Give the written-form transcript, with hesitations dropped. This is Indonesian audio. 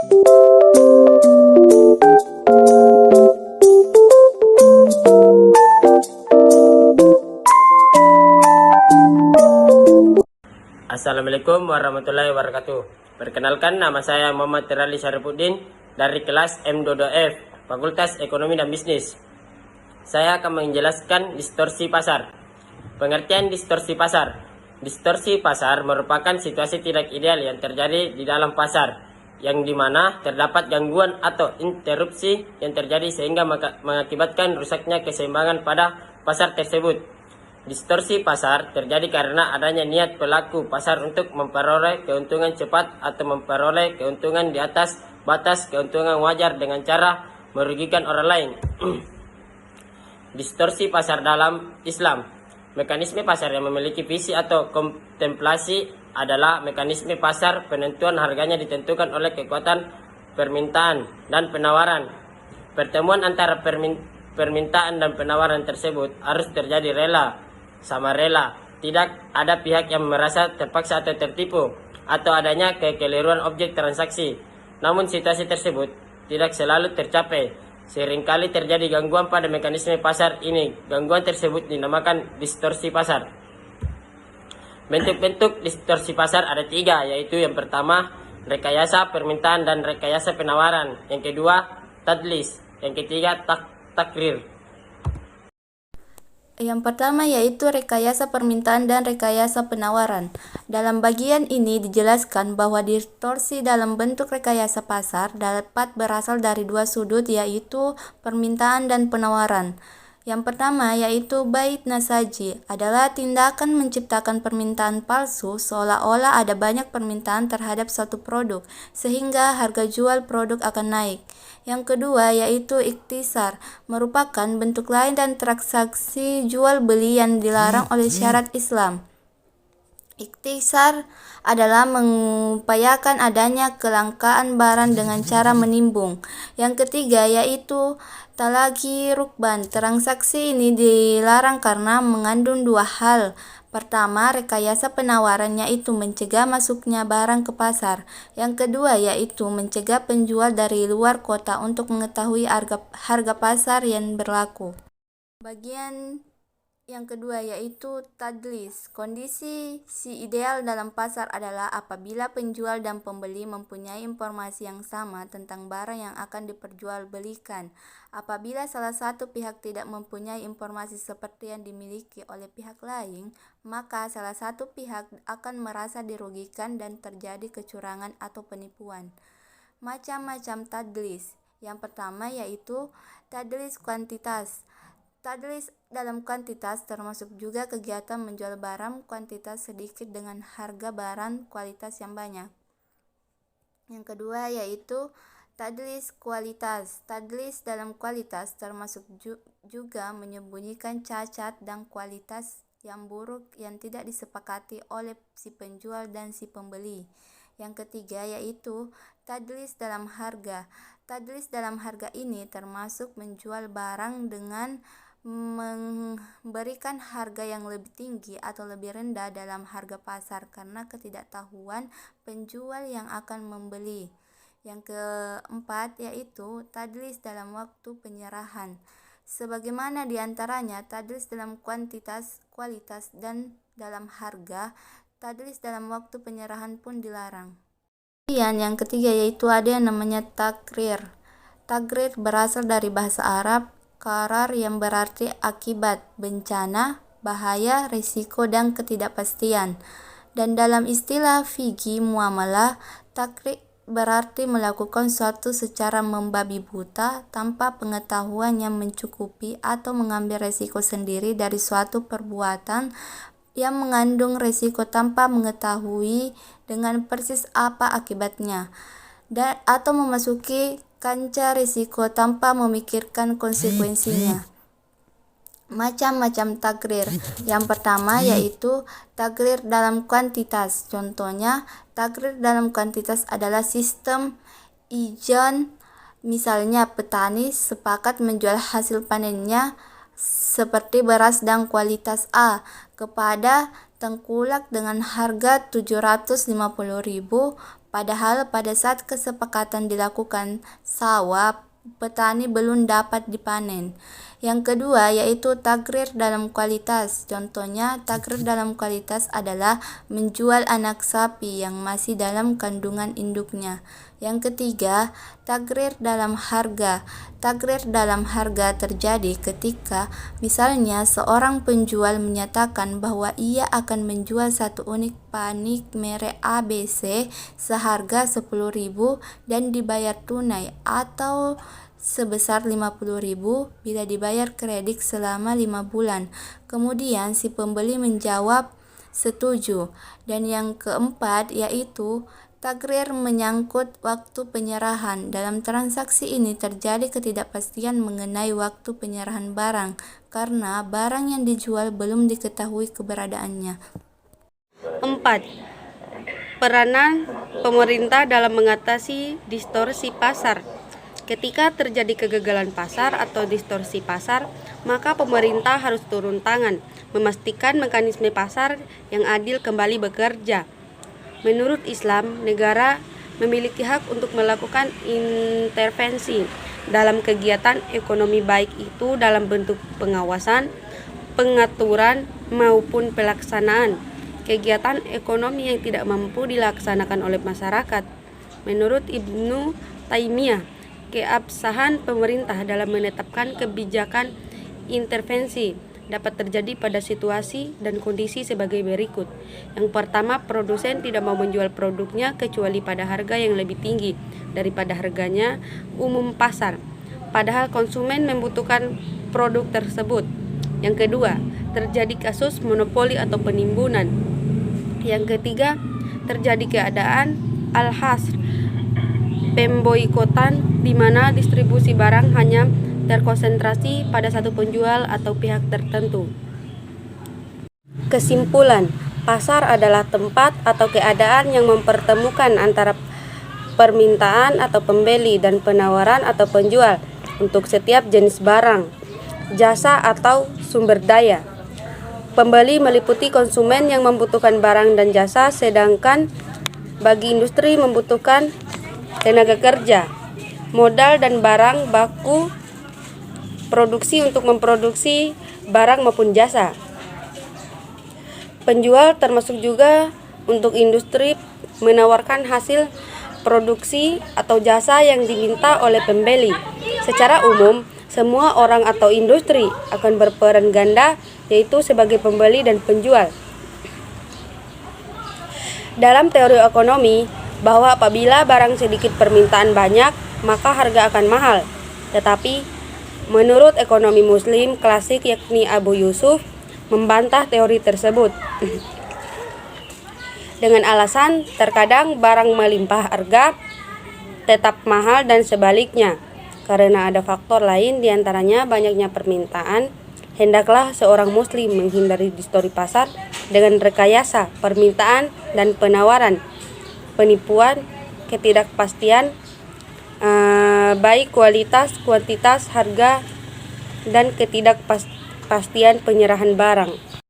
Assalamualaikum warahmatullahi wabarakatuh. Perkenalkan, nama saya Muhammad Terali Syarifuddin dari kelas M22F, Fakultas Ekonomi dan Bisnis. Saya akan menjelaskan distorsi pasar. Pengertian distorsi pasar. Distorsi pasar merupakan situasi tidak ideal yang terjadi di dalam pasar, yang dimana terdapat gangguan atau interupsi yang terjadi sehingga mengakibatkan rusaknya keseimbangan pada pasar tersebut. Distorsi pasar terjadi karena adanya niat pelaku pasar untuk memperoleh keuntungan cepat atau memperoleh keuntungan di atas batas keuntungan wajar dengan cara merugikan orang lain. Distorsi pasar dalam Islam. Mekanisme pasar yang memiliki visi atau kontemplasi adalah mekanisme pasar penentuan harganya ditentukan oleh kekuatan permintaan dan penawaran. Pertemuan antara permintaan dan penawaran tersebut harus terjadi rela sama rela, tidak ada pihak yang merasa terpaksa atau tertipu, atau adanya kekeliruan objek transaksi. Namun situasi tersebut tidak selalu tercapai. Seringkali terjadi gangguan pada mekanisme pasar ini. Gangguan tersebut dinamakan distorsi pasar. Bentuk-bentuk distorsi pasar ada 3, yaitu yang pertama, rekayasa permintaan dan rekayasa penawaran. Yang kedua, tadlis. Yang ketiga, takrir. Yang pertama yaitu rekayasa permintaan dan rekayasa penawaran. Dalam bagian ini dijelaskan bahwa distorsi dalam bentuk rekayasa pasar dapat berasal dari 2 sudut, yaitu permintaan dan penawaran. Yang pertama yaitu bait nasaji, adalah tindakan menciptakan permintaan palsu seolah-olah ada banyak permintaan terhadap satu produk sehingga harga jual produk akan naik. Yang kedua yaitu iktisar, merupakan bentuk lain dan transaksi jual beli yang dilarang oleh syariat Islam. Iktisar adalah mengupayakan adanya kelangkaan barang dengan cara menimbung. Yang ketiga yaitu talagi rukban. Transaksi ini dilarang karena mengandung 2 hal. Pertama, rekayasa penawaran, yaitu mencegah masuknya barang ke pasar. Yang kedua yaitu mencegah penjual dari luar kota untuk mengetahui harga pasar yang berlaku. Bagian yang kedua yaitu tadlis. Kondisi ideal dalam pasar adalah apabila penjual dan pembeli mempunyai informasi yang sama tentang barang yang akan diperjualbelikan. Apabila salah satu pihak tidak mempunyai informasi seperti yang dimiliki oleh pihak lain, maka salah satu pihak akan merasa dirugikan dan terjadi kecurangan atau penipuan. Macam-macam tadlis. Yang pertama yaitu tadlis kuantitas. Tadlis dalam kuantitas termasuk juga kegiatan menjual barang kuantitas sedikit dengan harga barang kualitas yang banyak. Yang kedua yaitu tadlis kualitas. Tadlis dalam kualitas termasuk juga menyembunyikan cacat dan kualitas yang buruk yang tidak disepakati oleh si penjual dan si pembeli. Yang ketiga yaitu tadlis dalam harga. Tadlis dalam harga ini termasuk menjual barang dengan memberikan harga yang lebih tinggi atau lebih rendah dalam harga pasar karena ketidaktahuan penjual yang akan membeli. Yang keempat yaitu tadlis dalam waktu penyerahan. Sebagaimana diantaranya tadlis dalam kuantitas, kualitas, dan dalam harga, tadlis dalam waktu penyerahan pun dilarang. Kemudian yang ketiga yaitu ada yang namanya takrir. Takrir berasal dari bahasa Arab qarar yang berarti akibat, bencana, bahaya, risiko, dan ketidakpastian. Dan dalam istilah fikih muamalah, takrir berarti melakukan suatu secara membabi buta tanpa pengetahuan yang mencukupi atau mengambil resiko sendiri dari suatu perbuatan yang mengandung resiko tanpa mengetahui dengan persis apa akibatnya, atau memasuki kancah risiko tanpa memikirkan konsekuensinya. Macam-macam takrir. Yang pertama yaitu takrir dalam kuantitas. Contohnya, takrir dalam kuantitas adalah sistem ijon. Misalnya petani sepakat menjual hasil panennya seperti beras dan kualitas A kepada tengkulak dengan harga 750.000 Padahal pada saat kesepakatan dilakukan, sawah petani belum dapat dipanen. Yang kedua yaitu takrir dalam kualitas. Contohnya, takrir dalam kualitas adalah menjual anak sapi yang masih dalam kandungan induknya. Yang ketiga, takrir dalam harga. Takrir dalam harga terjadi ketika misalnya seorang penjual menyatakan bahwa ia akan menjual satu unit panik merek ABC seharga 10.000 dan dibayar tunai atau sebesar 50.000 bila dibayar kredit selama 5 bulan. Kemudian si pembeli menjawab setuju. Dan yang keempat yaitu takrir menyangkut waktu penyerahan. Dalam transaksi ini terjadi ketidakpastian mengenai waktu penyerahan barang karena barang yang dijual belum diketahui keberadaannya. 4. Peranan pemerintah dalam mengatasi distorsi pasar. Ketika terjadi kegagalan pasar atau distorsi pasar, maka pemerintah harus turun tangan, memastikan mekanisme pasar yang adil kembali bekerja. Menurut Islam, negara memiliki hak untuk melakukan intervensi dalam kegiatan ekonomi, baik itu dalam bentuk pengawasan, pengaturan, maupun pelaksanaan kegiatan ekonomi yang tidak mampu dilaksanakan oleh masyarakat. Menurut Ibnu Taimiyah, keabsahan pemerintah dalam menetapkan kebijakan intervensi dapat terjadi pada situasi dan kondisi sebagai berikut. Yang pertama, produsen tidak mau menjual produknya kecuali pada harga yang lebih tinggi daripada harganya umum pasar, padahal konsumen membutuhkan produk tersebut. Yang kedua, terjadi kasus monopoli atau penimbunan. Yang ketiga, terjadi keadaan al-hasr, pemboikotan, di mana distribusi barang hanya terkonsentrasi pada satu penjual atau pihak tertentu. Kesimpulan, pasar adalah tempat atau keadaan yang mempertemukan antara permintaan atau pembeli dan penawaran atau penjual untuk setiap jenis barang, jasa atau sumber daya. Pembeli meliputi konsumen yang membutuhkan barang dan jasa, sedangkan bagi industri membutuhkan tenaga kerja, modal dan barang baku produksi untuk memproduksi barang maupun jasa. Penjual termasuk juga untuk industri menawarkan hasil produksi atau jasa yang diminta oleh pembeli. Secara umum, semua orang atau industri akan berperan ganda, yaitu sebagai pembeli dan penjual. Dalam teori ekonomi, bahwa apabila barang sedikit permintaan banyak, maka harga akan mahal. Tetapi, menurut ekonomi muslim klasik yakni Abu Yusuf, membantah teori tersebut. Dengan alasan, terkadang barang melimpah harga tetap mahal dan sebaliknya. Karena ada faktor lain, diantaranya banyaknya permintaan, hendaklah seorang muslim menghindari distorsi pasar dengan rekayasa permintaan dan penawaran, penipuan, ketidakpastian, baik kualitas, kuantitas, harga, dan ketidakpastian penyerahan barang.